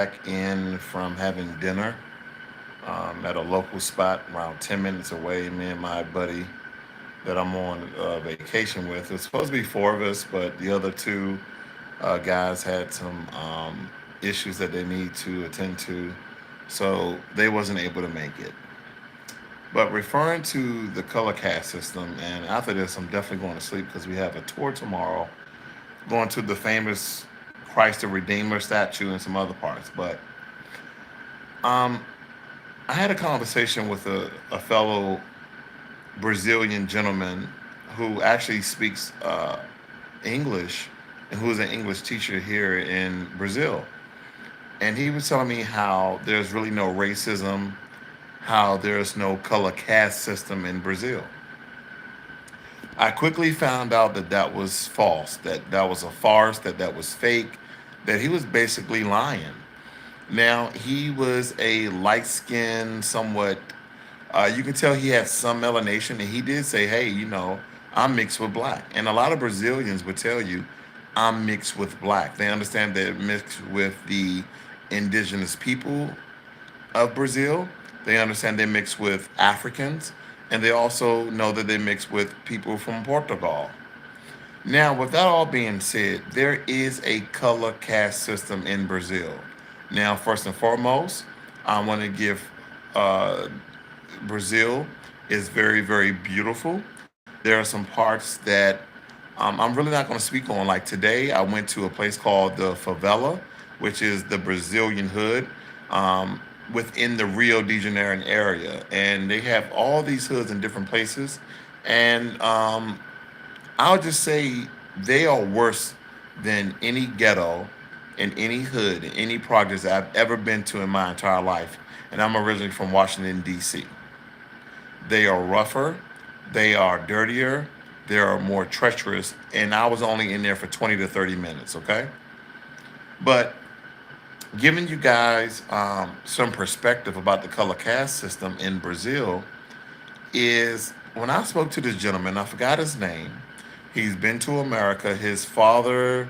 back in from having dinner at a local spot around 10 minutes away. Me and my buddy that I'm on vacation with. It was supposed to be four of us, but the other two guys had some issues that they need to attend to, so they wasn't able to make it. But referring to the color cast system, and after this, I'm definitely going to sleep because we have a tour tomorrow, going to the famous Christ the Redeemer statue and some other parts. But um, I had a conversation with a fellow Brazilian gentleman who actually speaks English and who's an English teacher here in Brazil. And he was telling me how there's really no racism, how there's no color caste system in Brazil. I quickly found out that that was false, that that was a farce, that that was fake, that he was basically lying. Now, he was a light skinned, somewhat, you can tell he had some melanation, and he did say, hey, I'm mixed with black. And a lot of Brazilians would tell you, I'm mixed with black. They understand they're mixed with the indigenous people of Brazil. They understand they mix with Africans, and they also know that they mix with people from Portugal. Now, with that all being said, there is a color caste system in Brazil. Now, first and foremost, I want to give uh, Brazil is very, very beautiful. There are some parts that I'm really not going to speak on. Like today, I went to a place called the Favela, which is the Brazilian hood um, within the Rio de Janeiro area. And they have all these hoods in different places. And I'll just say they are worse than any ghetto in any hood, in any projects that I've ever been to in my entire life. And I'm originally from Washington, D.C. They are rougher, they are dirtier, they are more treacherous, and I was only in there for 20 to 30 minutes, okay? But giving you guys some perspective about the color caste system in Brazil is when I spoke to this gentleman, I forgot his name. He's been to America. His father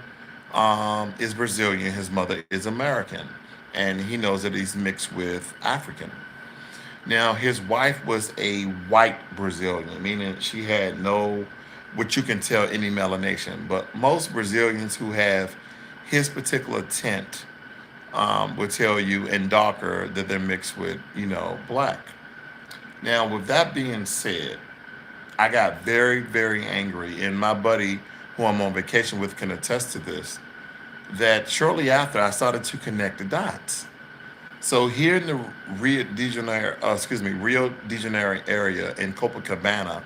is Brazilian, his mother is American, and he knows that he's mixed with African. Now, his wife was a white Brazilian, meaning she had no, what you can tell, any melanation. But most Brazilians who have his particular tint would tell you in darker that they're mixed with, black. Now, with that being said, I got very, very angry, and my buddy, who I'm on vacation with, can attest to this. That shortly after, I started to connect the dots. So here in the Rio de Janeiro area in Copacabana,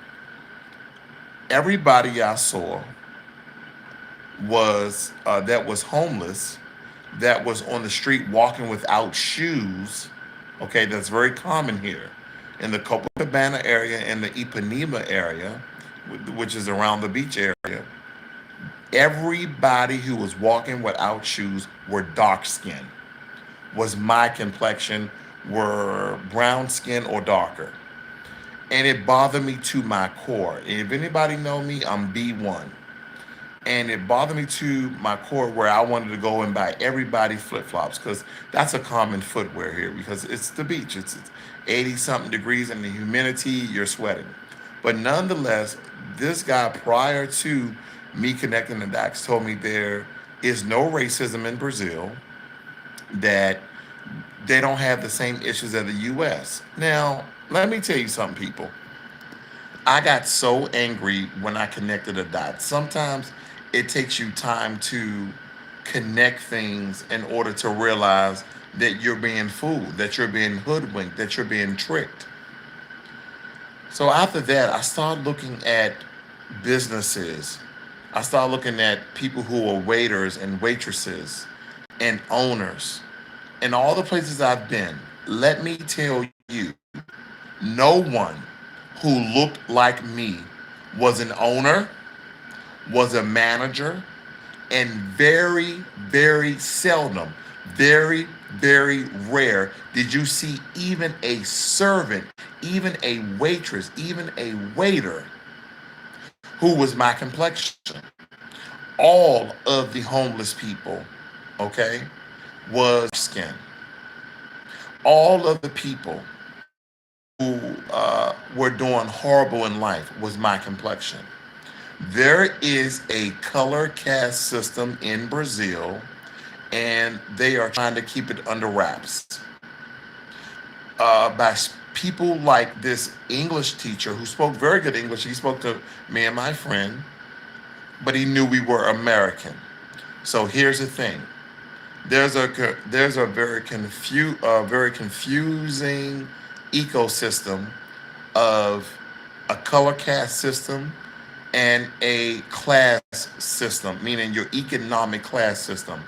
everybody I saw was that was homeless, that was on the street walking without shoes. Okay, that's very common here in the Copacabana area and the Ipanema area, which is around the beach area. Everybody who was walking without shoes were dark skinned, was my complexion, were brown skin or darker. And it bothered me to my core. And if anybody know me, I'm B1. And it bothered me to my core where I wanted to go and buy everybody flip flops because that's a common footwear here because it's the beach. It's 80 something degrees and the humidity, you're sweating. But nonetheless, this guy prior to me connecting the dots told me there is no racism in Brazil, that they don't have the same issues as the US. Now, let me tell you something, people. I got so angry when I connected the dots. Sometimes it takes you time to connect things in order to realize that you're being fooled, that you're being hoodwinked, that you're being tricked. So after that, I started looking at businesses. I started looking at people who are waiters and waitresses and owners in all the places I've been. Let me tell you, no one who looked like me was an owner, was a manager, and very, very seldom, very, very rare did you see even a servant, even a waitress, even a waiter who was my complexion. All of the homeless people, okay? was skin. All of the people who were doing horrible in life was my complexion. There is a color caste system in Brazil, and they are trying to keep it under wraps by people like this English teacher who spoke very good English. He spoke to me and my friend, but he knew we were American. So here's the thing: there's a very confusing ecosystem of a color caste system and a class system, meaning your economic class system.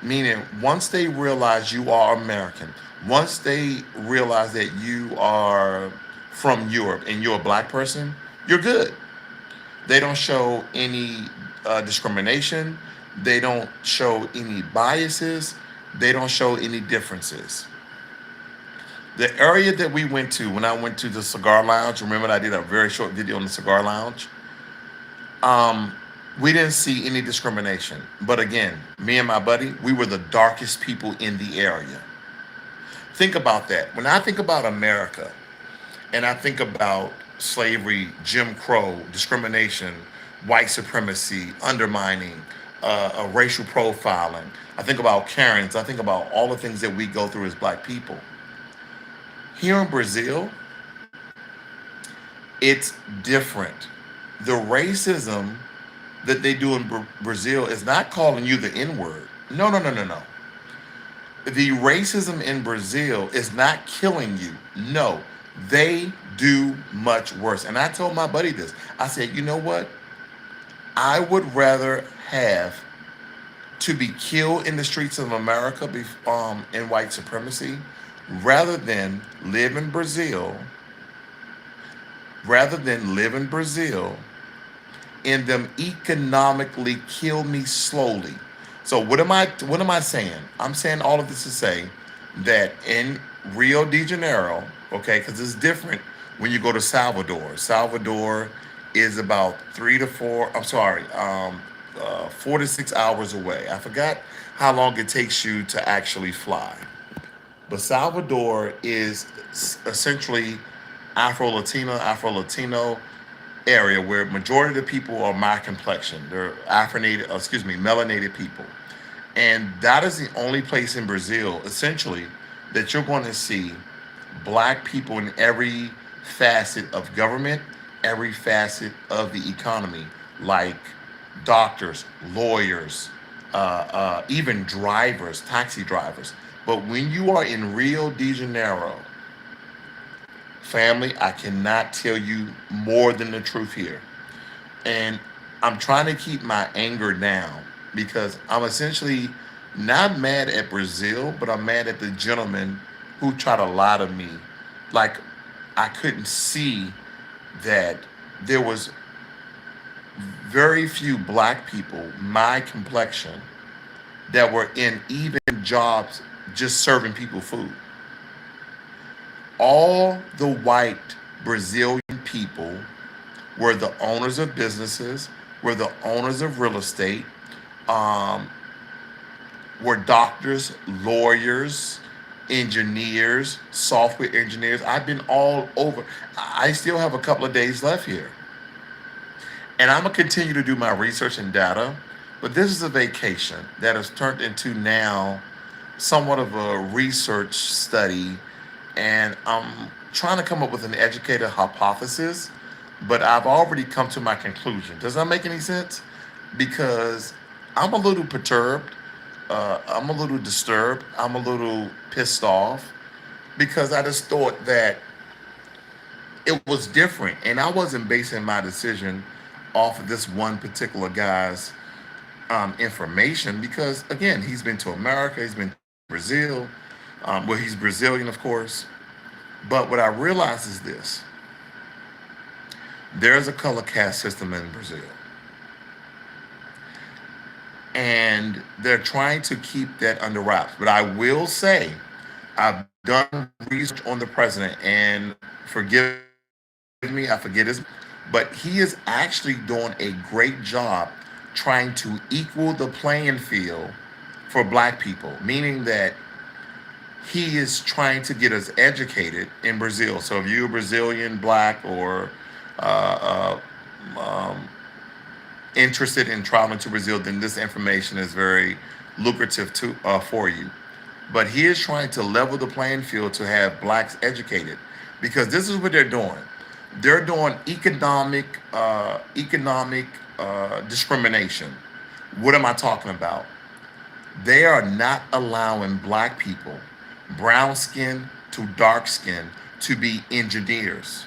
Meaning, once they realize you are American, once they realize that you are from Europe and you're a black person, you're good. They don't show any discrimination. They don't show any biases. They don't show any differences. The area that we went to when I went to the cigar lounge, remember I did a very short video on the cigar lounge? Um, we didn't see any discrimination. But again, me and my buddy, we were the darkest people in the area. Think about that. When I think about America and I think about slavery, Jim Crow, discrimination, white supremacy, undermining, racial profiling, I think about Karens, I think about all the things that we go through as black people. Here in Brazil, it's different. The racism that they do in Brazil is not calling you the N word. No, no, no, no, no. The racism in Brazil is not killing you. No, they do much worse. And I told my buddy this. I said, you know what? I would rather have to be killed in the streets of America in white supremacy rather than live in Brazil, rather than live in Brazil and them economically kill me slowly. So what am I saying? I'm saying all of this to say that in Rio de Janeiro, okay, because it's different when you go to Salvador. Salvador is about 3 to 4. I'm sorry, 4 to 6 hours away. I forgot how long it takes you to actually fly. But Salvador is essentially Afro Latino area where majority of the people are my complexion. They're melanated people. And that is the only place in Brazil, essentially, that you're going to see black people in every facet of government, every facet of the economy, like doctors, lawyers, even drivers, taxi drivers. But when you are in Rio de Janeiro, family, I cannot tell you more than the truth here. And I'm trying to keep my anger down because I'm essentially not mad at Brazil, but I'm mad at the gentleman who tried to lie to me. Like I couldn't see that there was very few black people, my complexion, that were in even jobs just serving people food. All the white Brazilian people were the owners of businesses, were the owners of real estate, um, were doctors, lawyers, engineers, software engineers. I've been all over. I still have a couple of days left here. And I'm going to continue to do my research and data. But this is a vacation that has turned into now somewhat of a research study. And I'm trying to come up with an educated hypothesis. But I've already come to my conclusion. Does that make any sense? Because I'm a little perturbed. I'm a little disturbed. I'm a little pissed off because I just thought that it was different. And I wasn't basing my decision off of this one particular guy's information because, again, he's been to America, he's been to Brazil. Well, he's Brazilian, of course. But what I realize is this: there's a color caste system in Brazil. And they're trying to keep that under wraps. But I will say, I've done research on the president, and forgive me, I forget his, but he is actually doing a great job trying to equal the playing field for black people, meaning that he is trying to get us educated in Brazil. So if you're Brazilian, black, or uh, interested in traveling to Brazil, then this information is very lucrative for you. But he is trying to level the playing field to have blacks educated, because this is what they're doing. They're doing economic discrimination. What am I talking about? They are not allowing black people, brown skin to dark skin, to be engineers.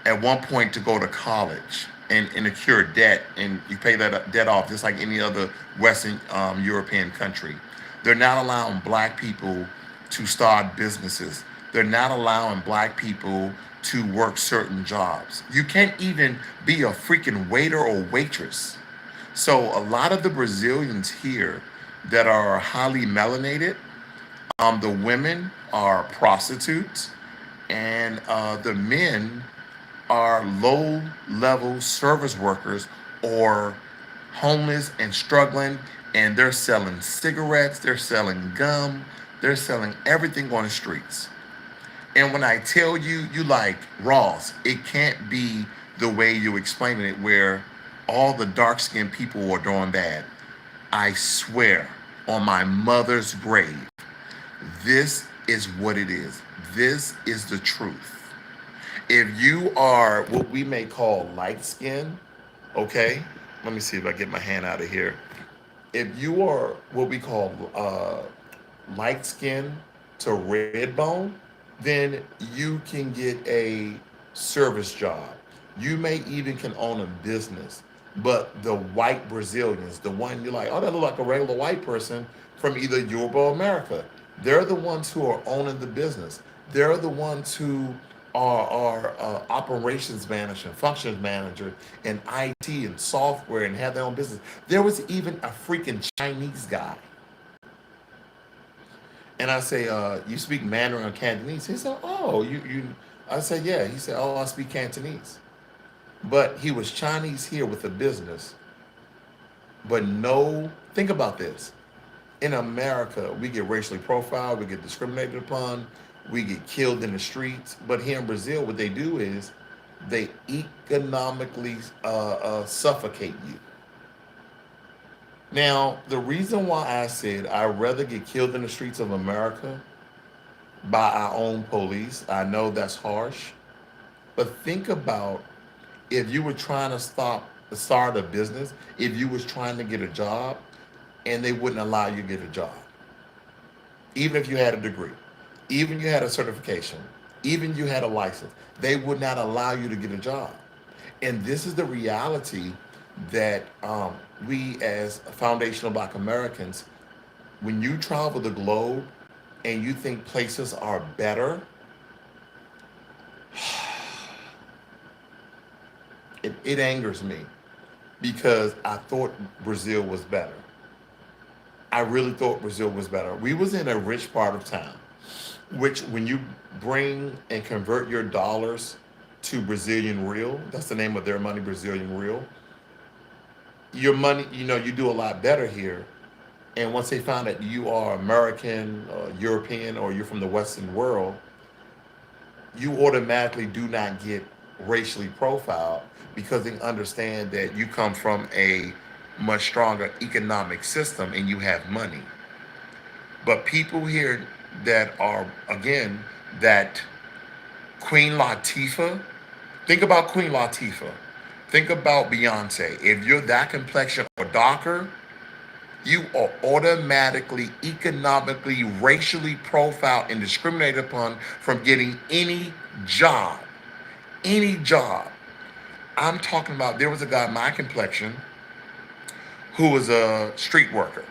At one point, to go to college and incur debt, and you pay that debt off just like any other Western European country. They're not allowing black people to start businesses. They're not allowing black people to work certain jobs. You can't even be a freaking waiter or waitress. So a lot of the Brazilians here that are highly melanated, the women are prostitutes, and the men are low level service workers or homeless and struggling, and they're selling cigarettes, they're selling gum, they're selling everything on the streets. And when I tell you, you like, Ross, it can't be the way you explain it, where all the dark skinned people are doing bad. I swear on my mother's grave, this is what it is. This is the truth. If you are what we may call light skin, okay, let me see if I get my hand out of here. If you are what we call light skin to red bone, then you can get a service job. You may even can own a business. But the white Brazilians, the one you're like, oh, that look like a regular white person from either Europe or America, they're the ones who are owning the business. They're the ones who are operations manager, functions manager, and IT and software, and have their own business. There was even a freaking Chinese guy. And I say, you speak Mandarin or Cantonese? He said, oh, you. I said, yeah. He said, oh, I speak Cantonese. But he was Chinese here with a business. But no, think about this. In America, we get racially profiled, we get discriminated upon, we get killed in the streets. But here in Brazil, what they do is they economically suffocate you. Now, the reason why I said I'd rather get killed in the streets of America by our own police, I know that's harsh, but think about if you were trying to start a business, if you was trying to get a job, and they wouldn't allow you to get a job, even if you had a degree, even you had a certification, even you had a license, they would not allow you to get a job. And this is the reality that we as foundational Black Americans, when you travel the globe and you think places are better, it angers me, because I thought Brazil was better. I really thought Brazil was better. We was in a rich part of town, which when you bring and convert your dollars to Brazilian real, that's the name of their money, Brazilian real, your money, you do a lot better here. And once they find that you are American, European, or you're from the Western world, you automatically do not get racially profiled, because they understand that you come from a much stronger economic system and you have money. But people here that are, again, that Queen Latifah, think about Queen Latifah. Think about Beyonce. If you're that complexion or darker, you are automatically, economically, racially profiled and discriminated upon from getting any job. Any job. I'm talking about, there was a guy my complexion who was a street worker,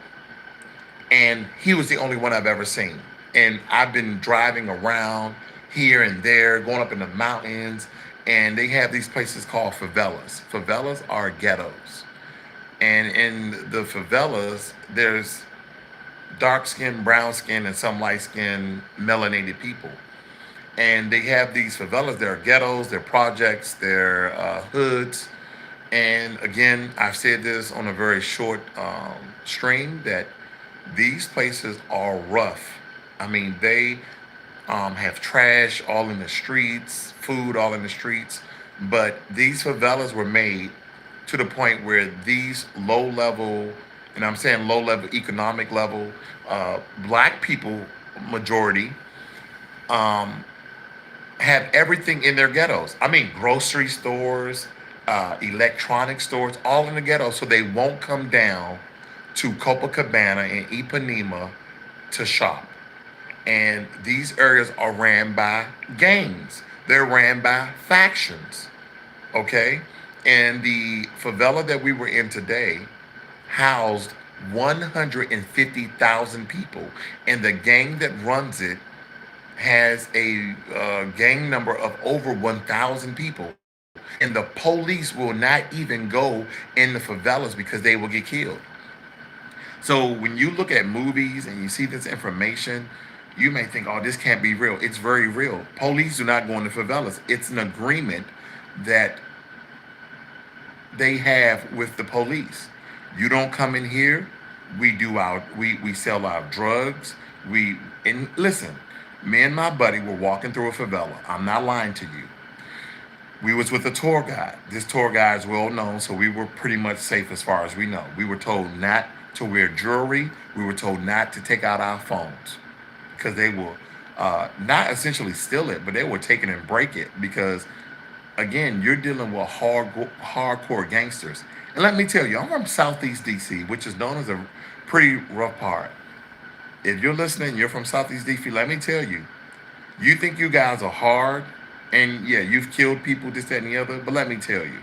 and he was the only one I've ever seen. And I've been driving around here and there, going up in the mountains, and they have these places called favelas. Favelas are ghettos. And in the favelas, there's dark skinned, brown skinned, and some light skinned, melanated people. And they have these favelas. They're ghettos, they're projects, they're hoods. And again, I've said this on a very short stream, that These places are rough. I mean, they have trash all in the streets, food all in the streets. But these favelas were made to the point where these low level, and I'm saying low level economic level, black people majority, um, have everything in their ghettos. I mean, grocery stores, electronic stores, all in the ghetto, so they won't come down to Copacabana and Ipanema to shop. And these areas are ran by gangs. They're ran by factions. Okay? And the favela that we were in today housed 150,000 people. And the gang that runs it has a gang number of over 1,000 people. And the police will not even go in the favelas because they will get killed. So when you look at movies and you see this information, you may think, oh, this can't be real. It's very real. Police do not go into favelas. It's an agreement that they have with the police. You don't come in here. We sell our drugs. We and listen, me and my buddy were walking through a favela. I'm not lying to you. We was with a tour guide. This tour guide is well known, so we were pretty much safe as far as we know. We were told not to wear jewelry. We were told not to take out our phones because they will not essentially steal it, but they will take it and break it because again, you're dealing with hardcore gangsters. And let me tell you, I'm from Southeast DC, which is known as a pretty rough part. If you're listening, you're from Southeast DC, let me tell you, you think you guys are hard, and yeah, you've killed people, this, that, and the other, but let me tell you,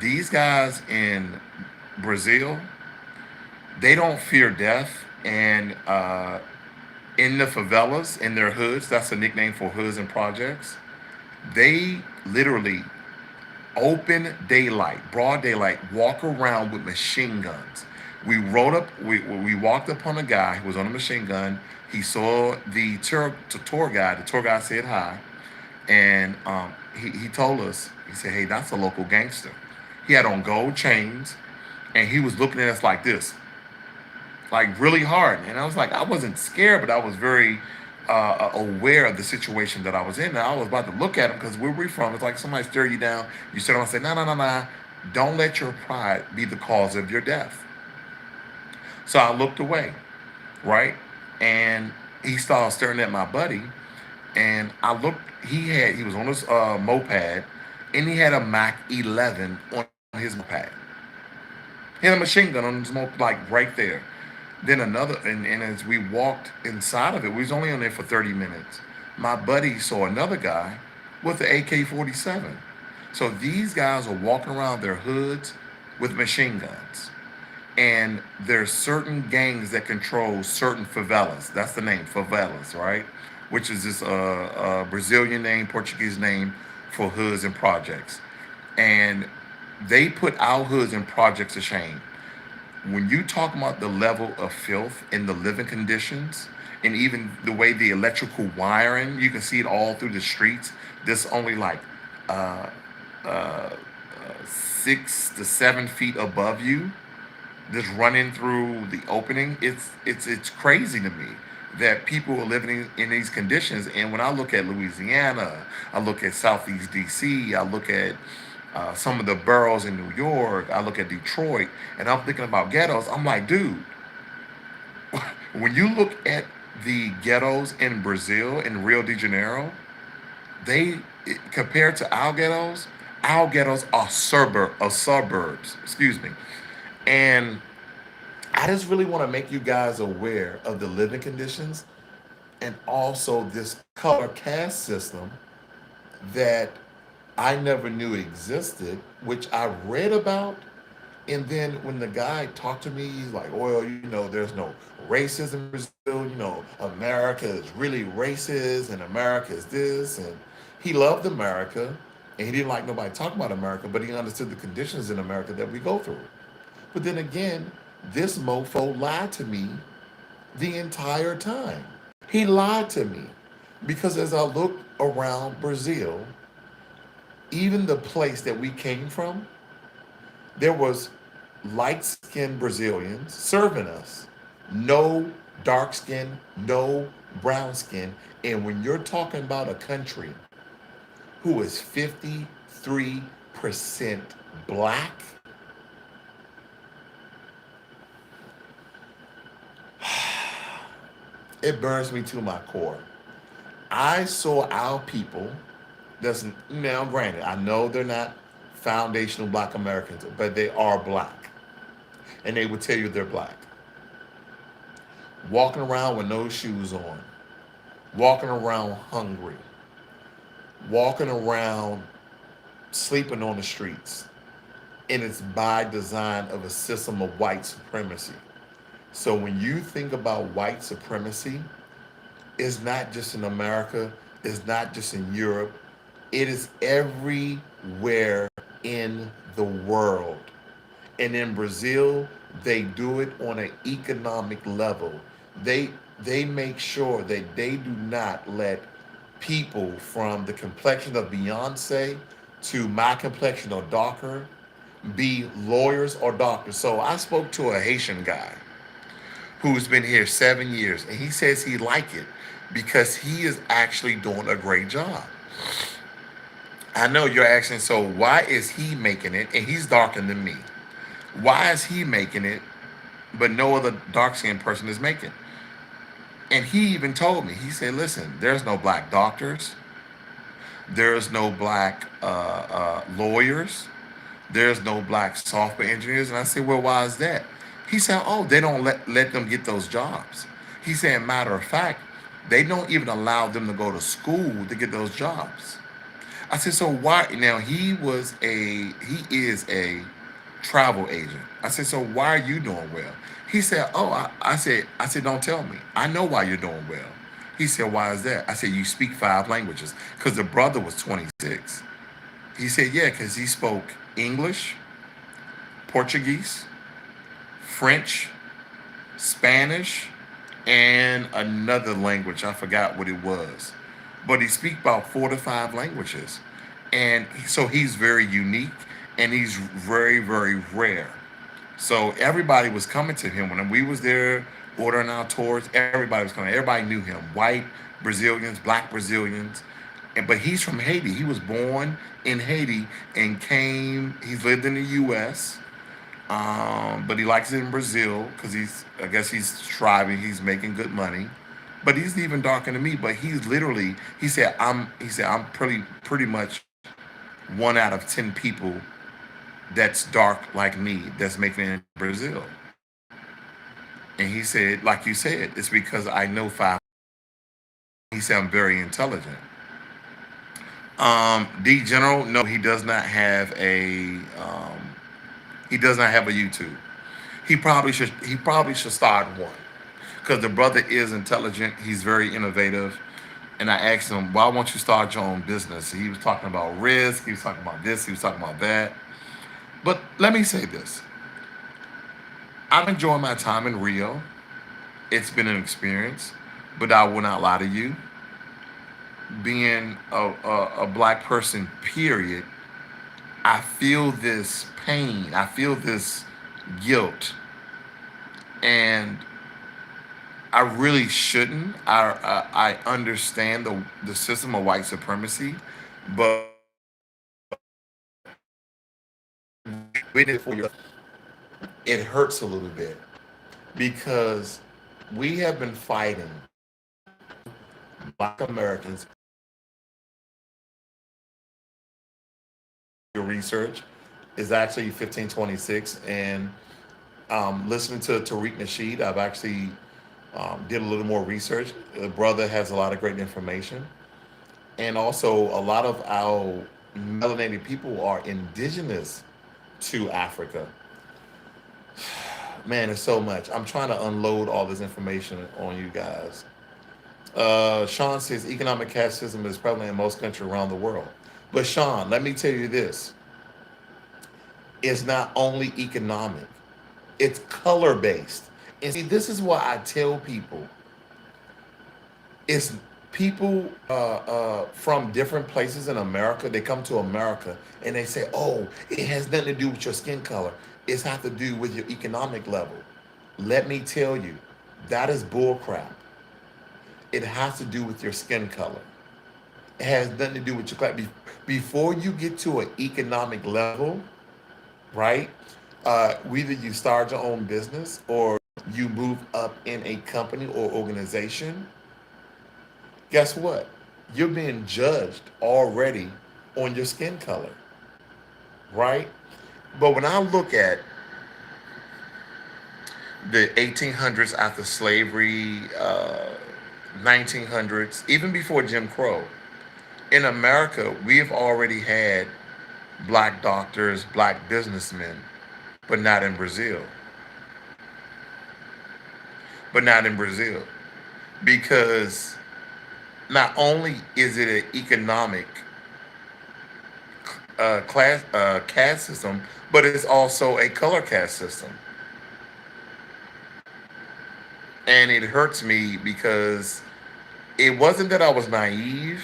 these guys in Brazil, they don't fear death, and in the favelas, in their hoods, that's a nickname for hoods and projects, they literally open daylight, broad daylight, walk around with machine guns. We walked upon a guy who was on a machine gun. He saw the tour guide. The tour guide said hi, and he told us. He said, "Hey, that's a local gangster." He had on gold chains, and he was looking at us like this, like really hard. And I was like, I wasn't scared, but I was very aware of the situation that I was in. And I was about to look at him because where we from, it's like somebody stare you down. You sit down and say, no, no, no, no. Don't let your pride be the cause of your death. So I looked away, right? And he started staring at my buddy. And I looked, he was on his moped and he had a Mac 11 on his moped. He had a machine gun on his moped, like right there. Then and as we walked inside of it, we was only on there for 30 minutes. My buddy saw another guy with the AK-47. So these guys are walking around their hoods with machine guns. And there's certain gangs that control certain favelas. That's the name, favelas, right? Which is this Brazilian name, Portuguese name for hoods and projects. And they put our hoods and projects to shame. When you talk about the level of filth and the living conditions, and even the way the electrical wiring, you can see it all through the streets. This only like uh, uh, 6 to 7 feet above you, just running through the opening. It's crazy to me that people are living in these conditions. And when I look at Louisiana, I look at Southeast DC, I look at some of the boroughs in New York, I look at Detroit, and I'm thinking about ghettos. I'm like, dude, when you look at the ghettos in Brazil, in Rio de Janeiro, they compared to our ghettos are suburbs. Excuse me, and I just really want to make you guys aware of the living conditions and also this color caste system that I never knew existed, which I read about. And then when the guy talked to me, he's like, well, there's no racism in Brazil. America is really racist and America is this. And he loved America and he didn't like nobody talking about America, but he understood the conditions in America that we go through. But then again, this mofo lied to me the entire time. He lied to me because as I looked around Brazil, even the place that we came from, there was light-skinned Brazilians serving us. No dark skin, no brown skin. And when you're talking about a country who is 53% black, it burns me to my core. I saw our people, that's now granted, I know they're not foundational black Americans, but they are black. And they would tell you they're black. Walking around with no shoes on, walking around hungry, walking around sleeping on the streets. And it's by design of a system of white supremacy. So when you think about white supremacy, it's not just in America, it's not just in Europe, it is everywhere in the world. And in Brazil, they do it on an economic level. They they make sure that they do not let people from the complexion of Beyonce to my complexion or darker be lawyers or doctors. So I spoke to a Haitian guy who's been here 7 years, and he says he like it because he is actually doing a great job. I know you're asking, so why is he making it? And he's darker than me. Why is he making it, but no other dark skinned person is making? And he even told me, he said, listen, there's no black doctors, there's no black lawyers, there's no black software engineers. And I said, well, why is that? He said, oh, they don't let them get those jobs. He said, matter of fact, they don't even allow them to go to school to get those jobs. I said, so why? Now he is a travel agent. I said, so why are you doing well? He said, oh, I said, don't tell me. I know why you're doing well. He said, why is that? I said, you speak 5 languages. Because the brother was 26. He said, yeah, because he spoke English, Portuguese, French, Spanish, and another language. I forgot what it was. But he speaks about 4 to 5 languages. And so he's very unique and he's very, very rare. So everybody was coming to him when we was there ordering our tours. Everybody was coming. Everybody knew him. White Brazilians, black Brazilians. But he's from Haiti. He was born in Haiti and came. He's lived in the U.S. But he likes it in Brazil because I guess he's striving. He's making good money. But he's even darker than me. But he's literally. He said I'm pretty much 1 out of 10 people that's dark like me that's making it in Brazil. And he said, like you said, it's because I know 5. He said I'm very intelligent. D General, no, he does not have a YouTube. He probably should start one because the brother is intelligent. He's very innovative. And I asked him, why won't you start your own business? He was talking about risk. He was talking about this. He was talking about that. But let me say this: I'm enjoying my time in Rio. It's been an experience, but I will not lie to you. Being a black person, period, I feel this pain. I feel this guilt, and I really shouldn't. I understand the system of white supremacy, but waiting for your, it hurts a little bit because we have been fighting black Americans. Your research is actually 1526, and listening to Tariq Nasheed, I've actually did a little more research. The brother has a lot of great information, and also a lot of our melanated people are indigenous to Africa. Man, it's so much. I'm trying to unload all this information on you guys. Sean says economic caste system is prevalent in most countries around the world. But Sean, let me tell you this: it's not only economic; it's color based. And see, this is why I tell people: it's people from different places in America. They come to America and they say, "Oh, it has nothing to do with your skin color. It's have to do with your economic level." Let me tell you. That is bullcrap. It has to do with your skin color. It has nothing to do with your class. Before you get to an economic level, right? Whether you start your own business or you move up in a company or organization, guess what? You're being judged already on your skin color, right? But when I look at the 1800s after slavery, 1900s, even before Jim Crow, in America, we've already had black doctors, black businessmen, but not in Brazil. But not in Brazil. Because not only is it an economic caste system, but it's also a color caste system. And it hurts me because it wasn't that I was naive,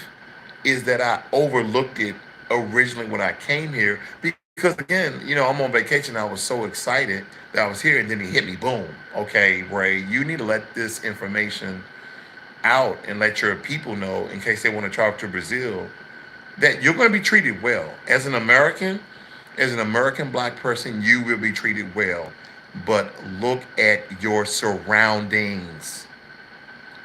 is that I overlooked it originally when I came here. Because again, I'm on vacation. I was so excited that I was here, and then he hit me. Boom. Okay, Ray, you need to let this information out and let your people know in case they want to travel to Brazil that you're going to be treated well as an American. As an American black person, you will be treated well. But look at your surroundings.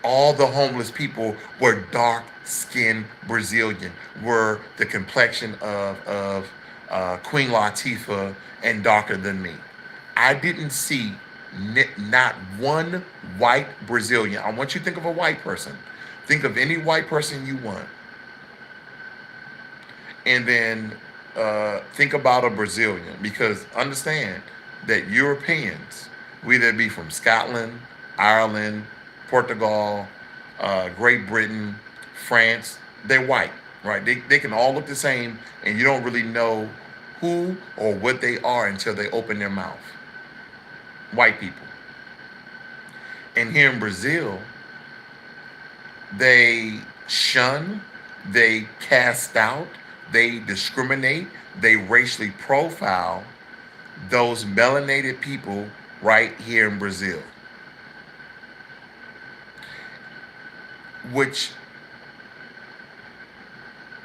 All the homeless people were dark skinned Brazilian, were the complexion of Queen Latifah and darker than me. I didn't see not one white Brazilian. I want you to think of a white person. Think of any white person you want. And then think about a Brazilian, because understand that Europeans, whether it be from Scotland, Ireland, Portugal, Great Britain, France, they're white, right? They can all look the same, and you don't really know who or what they are until they open their mouth. White people. And here in Brazil, they shun, they cast out, they discriminate, they racially profile those melanated people right here in Brazil, which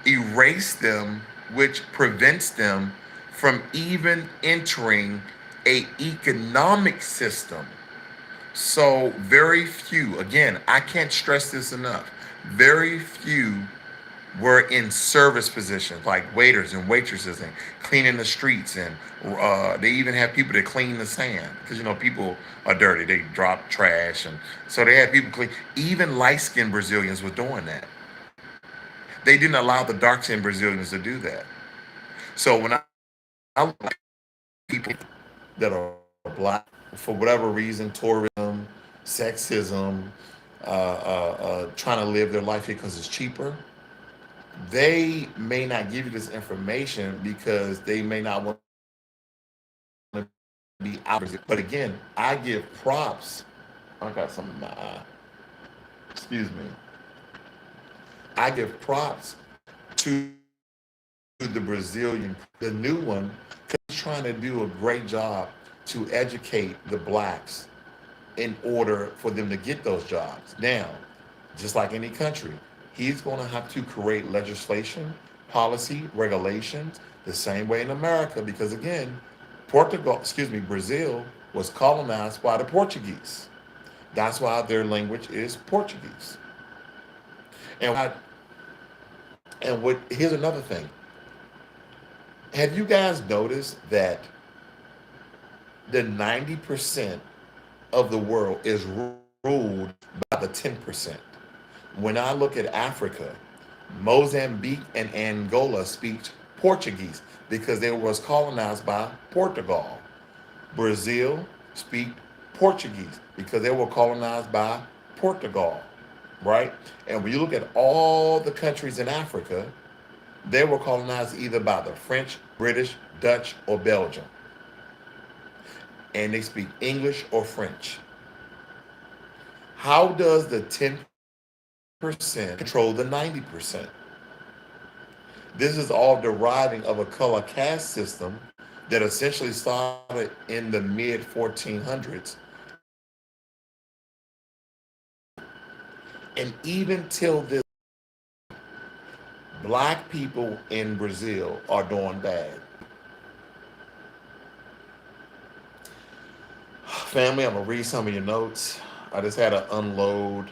erase them, which prevents them from even entering a economic system. So very few, again, I can't stress this enough, very few were in service positions like waiters and waitresses and cleaning the streets, and they even have people that clean the sand because people are dirty, they drop trash, and so they have people clean. Even light-skinned Brazilians were doing that. They didn't allow the dark-skinned Brazilians to do that. So when I look at people that are black, for whatever reason, tourism, sexism, trying to live their life here because it's cheaper, they may not give you this information because they may not want to be out of Brazil. But again, I give props. I got some in my eye. Excuse me. I give props to the Brazilian, the new one, because he's trying to do a great job to educate the blacks in order for them to get those jobs. Now, just like any country, he's going to have to create legislation, policy, regulations the same way in America, because again, Brazil was colonized by the Portuguese. That's why their language is Portuguese. And here's another thing. Have you guys noticed that the 90% of the world is ruled by the 10%? When I look at Africa, Mozambique and Angola speak Portuguese because they was colonized by Portugal. Brazil speak Portuguese because they were colonized by Portugal, right? And when you look at all the countries in Africa, they were colonized either by the French, British, Dutch, or Belgium, and they speak English or French. How does the 10% control the 90%? This is all deriving of a color caste system that essentially started in the mid 1400s and went all the way up And even till this, black people in Brazil are doing bad. Family, I'm gonna read some of your notes. I just had to unload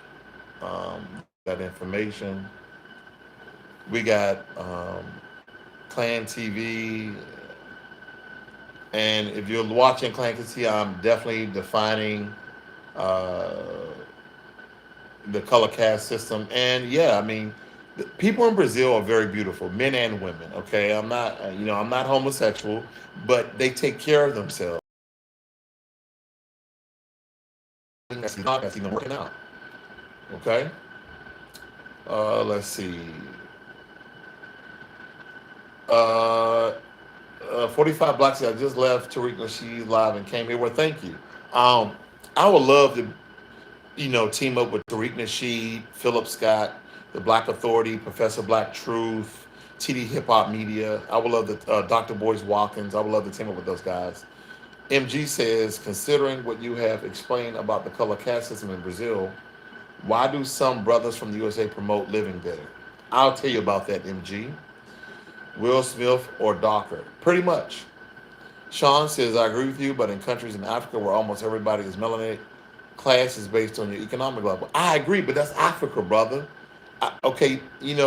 that information. We got Clan TV, and if you're watching Clan TV, I'm definitely defining uh, the color caste system. And yeah, I mean, people in Brazil are very beautiful, men and women. Okay, I'm not, I'm not homosexual, but they take care of themselves. That's even working out. Okay, let's see. Uh, 45 Blacks. I just left Tariq Nasheed live and came here. Well, thank you. Um, I would love to, team up with Tariq Nasheed, Philip Scott, the Black Authority, Professor Black Truth, TD Hip Hop Media. I would love to, Dr. Boyce Watkins. I would love to team up with those guys. MG says, considering what you have explained about the color caste system in Brazil, why do some brothers from the USA promote living better? I'll tell you about that, MG. Will Smith or Docker. Pretty much. Sean says, I agree with you, but in countries in Africa where almost everybody is melanated, class is based on your economic level. I agree, but that's Africa, brother. Okay,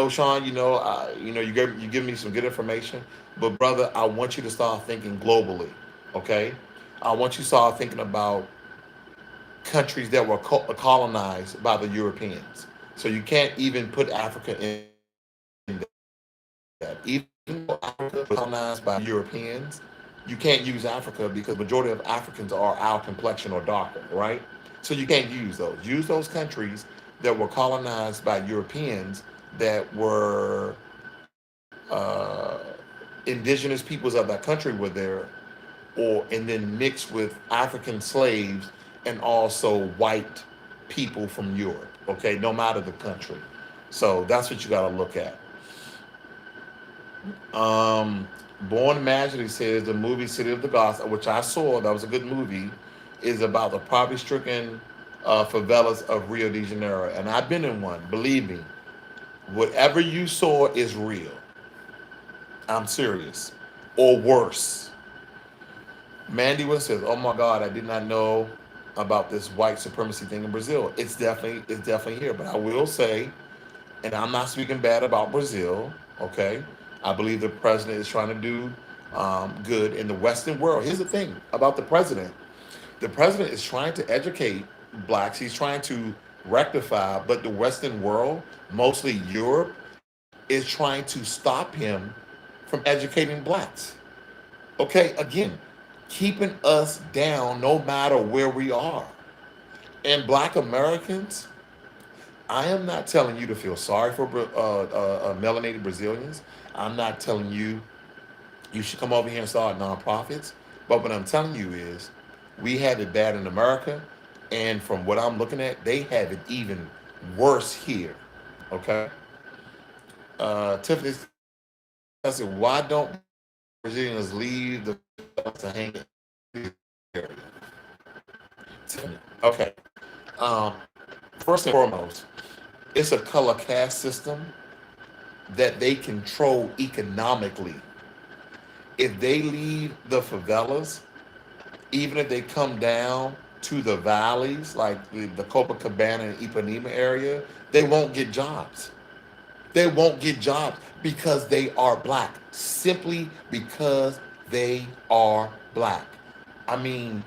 Sean, you give me some good information, but brother, I want you to start thinking globally. Okay, I want you to start thinking about countries that were colonized by the Europeans. So you can't even put Africa in that. Even though Africa was colonized by Europeans, you can't use Africa because majority of Africans are our complexion or darker, right? So you can't use those. Use those countries that were colonized by Europeans that were indigenous peoples of that country were there, or and then mixed with African slaves and also white people from Europe. Okay, no matter the country. So that's what you got to look at. Um, Born Imaginary says the movie City of the Gods, which I saw, that was a good movie, is about the poverty-stricken favelas of Rio de Janeiro, and I've been in one. Believe me, whatever you saw is real. I'm serious, or worse. Mandy was says, "Oh my God, I did not know about this white supremacy thing in Brazil. It's definitely here." But I will say, and I'm not speaking bad about Brazil. Okay, I believe the president is trying to do good in the Western world. Here's the thing about the president: the president is trying to educate blacks. He's trying to rectify, but the Western world, mostly Europe, is trying to stop him from educating blacks. Okay, again, keeping us down no matter where we are. And black Americans, I am not telling you to feel sorry for melanated Brazilians. I'm not telling you you should come over here and start nonprofits. But what I'm telling you is we have it bad in America. And from what I'm looking at, they have it even worse here. Okay? Tiffany said, why don't Brazilians leave the to hang in the area? Tiffany, okay. Um, First and foremost, it's a color caste system that they control economically. If they leave the favelas, even if they come down to the valleys, like the Copacabana and Ipanema area, they won't get jobs. They won't get jobs because they are black, simply because they are black. I mean,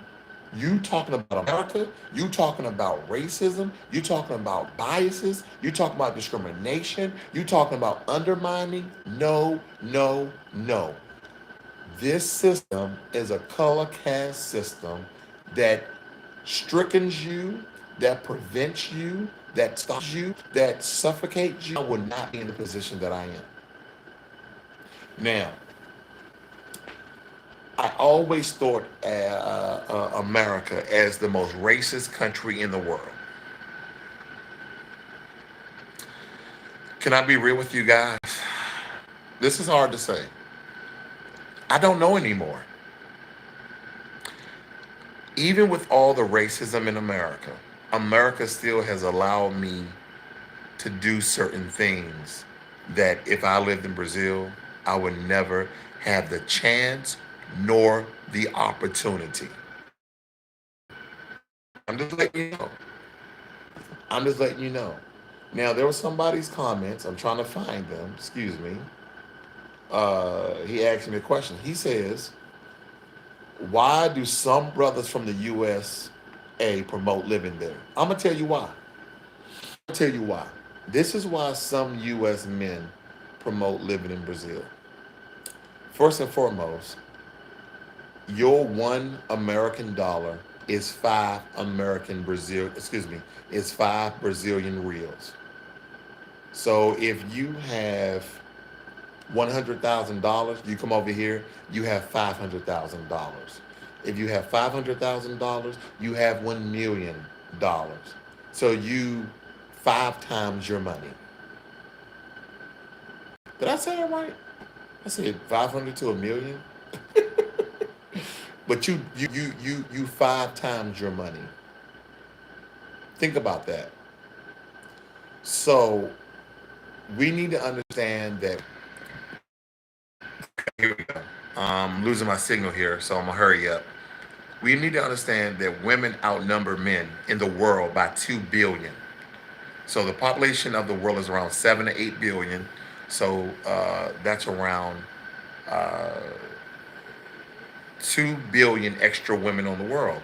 you talking about America, you talking about racism, you talking about biases, you talking about discrimination, you talking about undermining. No, no, no. This system is a color caste system that strickens you, that prevents you, that stops you, that suffocates you. I would not be in the position that I am. Now, I always thought America as the most racist country in the world. Can I be real with you guys? This is hard to say. I don't know anymore. Even with all the racism in America, America still has allowed me to do certain things that if I lived in Brazil, I would never have the chance nor the opportunity. I'm just letting you know. I'm just letting you know. Now, there was somebody's comments. I'm trying to find them. Excuse me. He asked me a question. He says, why do some brothers from the USA promote living there? I'm going to tell you why. I'll tell you why. This is why some U.S. men promote living in Brazil. First and foremost, your $1 American is is 5 Brazilian reals. So if you have $100,000, you come over here, you have $500,000. If you have $500,000, you have $1 million. So you 5 times your money. Did I say it right? I said 500 to a million, but you 5 times your money. Think about that. So we need to understand that. Here we go. I'm losing my signal here, so I'm gonna hurry up. We need to understand that women outnumber men in the world by 2 billion. So the population of the world is around 7 to 8 billion. So that's around uh, 2 billion extra women on the world.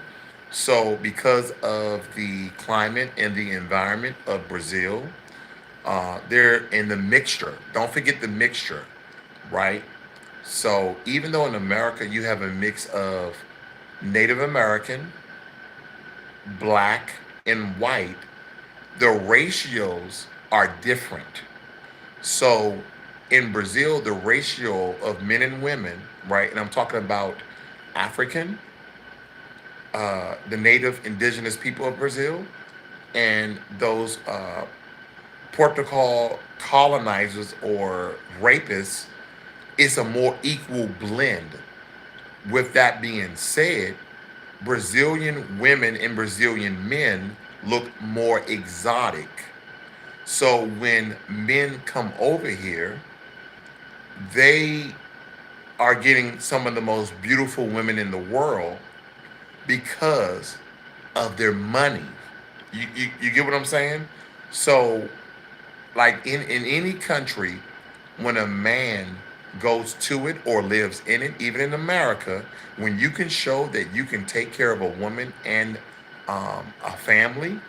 So because of the climate and the environment of Brazil, they're in the mixture. Don't forget the mixture, right? So even though in America you have a mix of Native American, black, and white, the ratios are different. So in Brazil, the ratio of men and women, right, and I'm talking about African, the native indigenous people of Brazil, and those Portugal colonizers or rapists, is a more equal blend. With that being said, Brazilian women and Brazilian men look more exotic. So when men come over here, they are getting some of the most beautiful women in the world because of their money. You get what I'm saying? So, like in any country, when a man goes to it or lives in it, even in America, when you can show that you can take care of a woman and a family,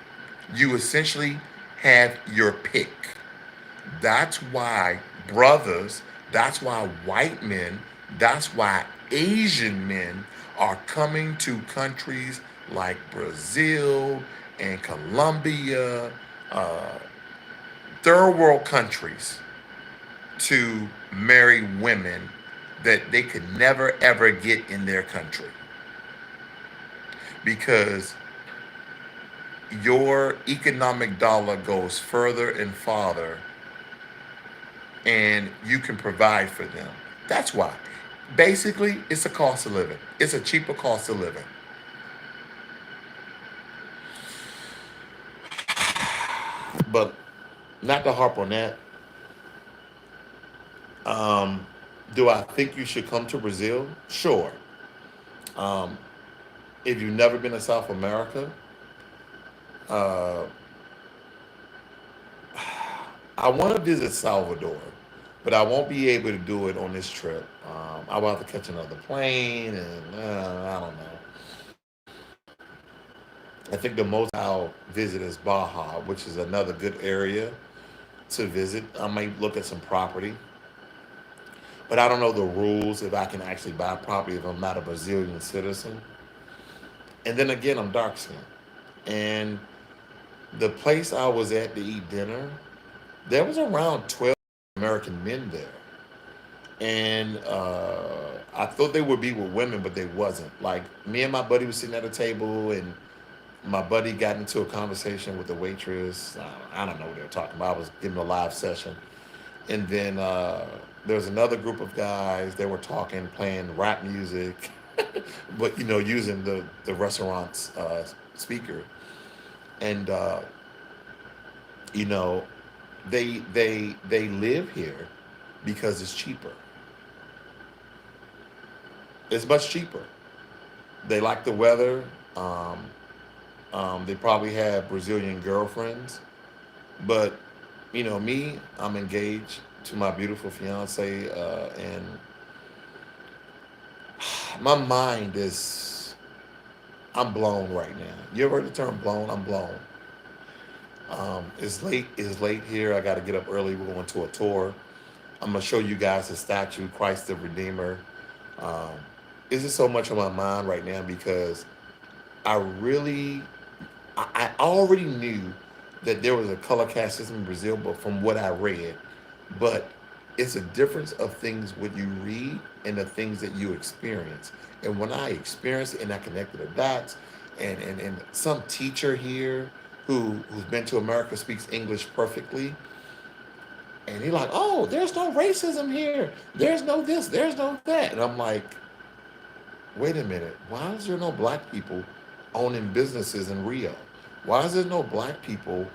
you essentially have your pick. That's why brothers, that's why white men, that's why Asian men are coming to countries like Brazil and Colombia, uh, third world countries, to marry women that they could never ever get in their country because your economic dollar goes further and farther and you can provide for them. That's why. Basically, it's a cost of living. It's a cheaper cost of living. But not to harp on that, um, do I think you should come to Brazil? Sure. Um, if you've never been to South America, uh, I want to visit Salvador, but I won't be able to do it on this trip. I will have to catch another plane, and I don't know. I think the most I'll visit is Baja, which is another good area to visit. I might look at some property, but I don't know the rules if I can actually buy property if I'm not a Brazilian citizen. And then again, I'm dark skinned. And the place I was at to eat dinner, there was around 12 American men there. And I thought they would be with women, but they wasn't. Like me and my buddy was sitting at a table, and my buddy got into a conversation with the waitress. I don't know what they were talking about. I was giving a live session, and then there was another group of guys. They were talking, playing rap music, but using the restaurant's speaker, and you know They live here because it's cheaper. It's much cheaper. They like the weather. Um, they probably have Brazilian girlfriends, but me, I'm engaged to my beautiful fiance, and my mind is, I'm blown right now. You ever heard the term blown? I'm blown. It's late. It's late here. I got to get up early. We're going to a tour. I'm gonna show you guys the statue, Christ the Redeemer. Um, it's just so much on my mind right now because I really, I already knew that there was a color caste system in Brazil, but from what I read, but it's a difference of things what you read and the things that you experience. And when I experienced it and I connected the dots, and some teacher here who's been to America speaks English perfectly, and he's like, oh, there's no racism here. There's no this, there's no that. And I'm like, wait a minute. Why is there no black people owning businesses in Rio? Why is there no black people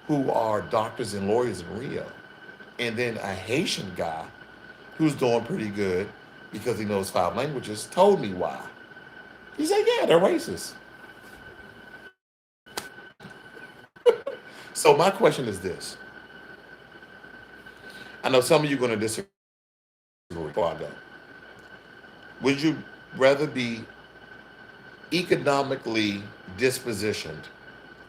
who are doctors and lawyers in Rio? And then a Haitian guy who's doing pretty good because he knows 5 languages told me why. He said, yeah, they're racist. So my question is this. I know some of you are going to disagree before I go. Would you rather be economically dispositioned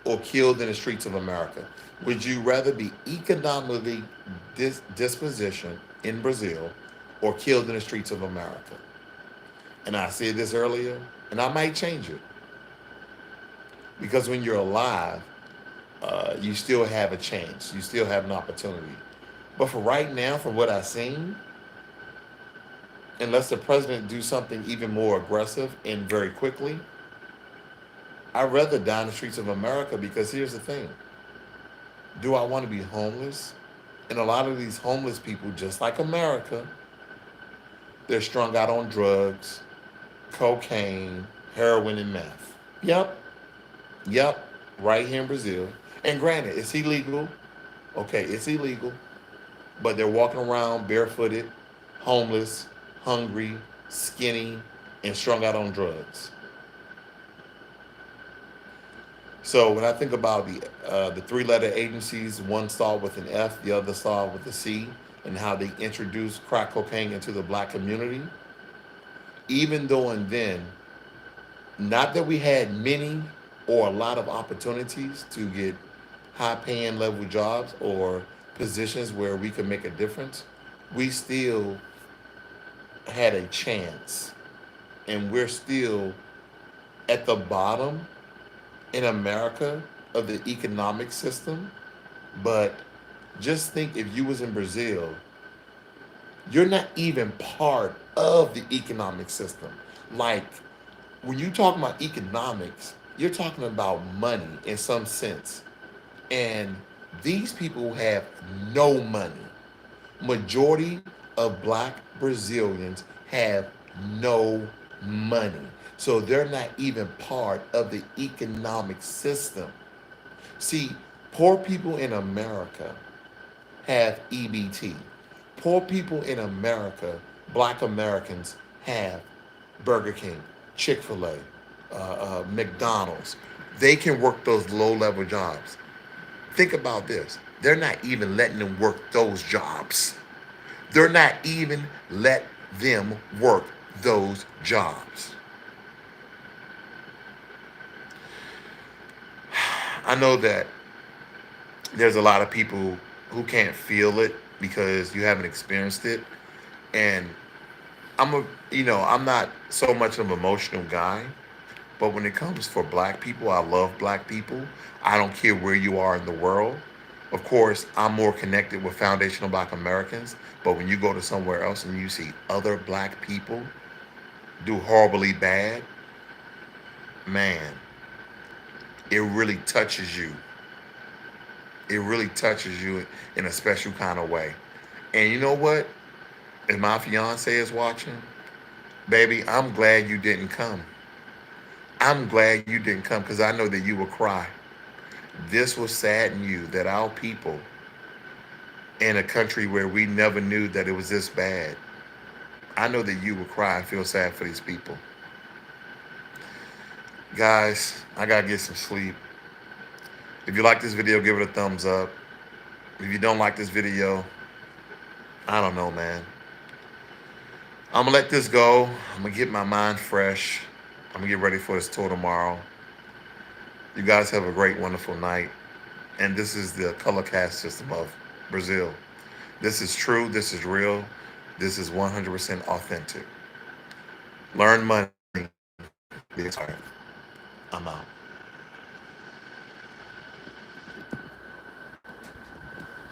or killed in the streets of America? Would you rather be economically dispositioned in Brazil or killed in the streets of America? And I said this earlier, and I might change it because when you're alive, you still have a chance, you still have an opportunity. But for right now, from what I've seen, unless the president do something even more aggressive and very quickly, I'd rather die in the streets of America because here's the thing. Do I want to be homeless? And a lot of these homeless people, just like America, they're strung out on drugs, cocaine, heroin, and meth. Yep, yep, right here in Brazil. And granted, it's illegal. Okay, it's illegal. But they're walking around barefooted, homeless, hungry, skinny, and strung out on drugs. So when I think about the three-letter agencies, one started with an F, the other started with a C, and how they introduced crack cocaine into the black community, even though and then, not that we had many or a lot of opportunities to get high-paying level jobs or positions where we could make a difference, we still had a chance, and we're still at the bottom in America of the economic system. But just think, if you was in Brazil, you're not even part of the economic system. Like, when you talk about economics, you're talking about money in some sense. And these people have no money. Majority of black Brazilians have no money. So they're not even part of the economic system. See, poor people in America have EBT. Poor people in America, black Americans, have Burger King, Chick-fil-A, McDonald's. They can work those low-level jobs. Think about this. They're not even letting them work those jobs. They're not even let them work those jobs. I know that there's a lot of people who can't feel it because you haven't experienced it. And I'm not so much of an emotional guy, but when it comes for black people, I love black people. I don't care where you are in the world. Of course, I'm more connected with foundational black Americans, but when you go to somewhere else and you see other black people do horribly bad, man, it really touches you. It really touches you in a special kind of way. And you know what? If my fiance is watching, baby, I'm glad you didn't come. I'm glad you didn't come because I know that you will cry. This will sadden you that our people in a country where we never knew that it was this bad. I know that you will cry and feel sad for these people. Guys, I gotta get some sleep. If you like this video, give it a thumbs up. If you don't like this video, I don't know, man. I'm gonna let this go. I'm gonna get my mind fresh. I'm gonna get ready for this tour tomorrow. You guys have a great, wonderful night. And this is the color caste system of Brazil. This is true. This is real. This is 100% authentic. Learn money. Be inspired. I'm out.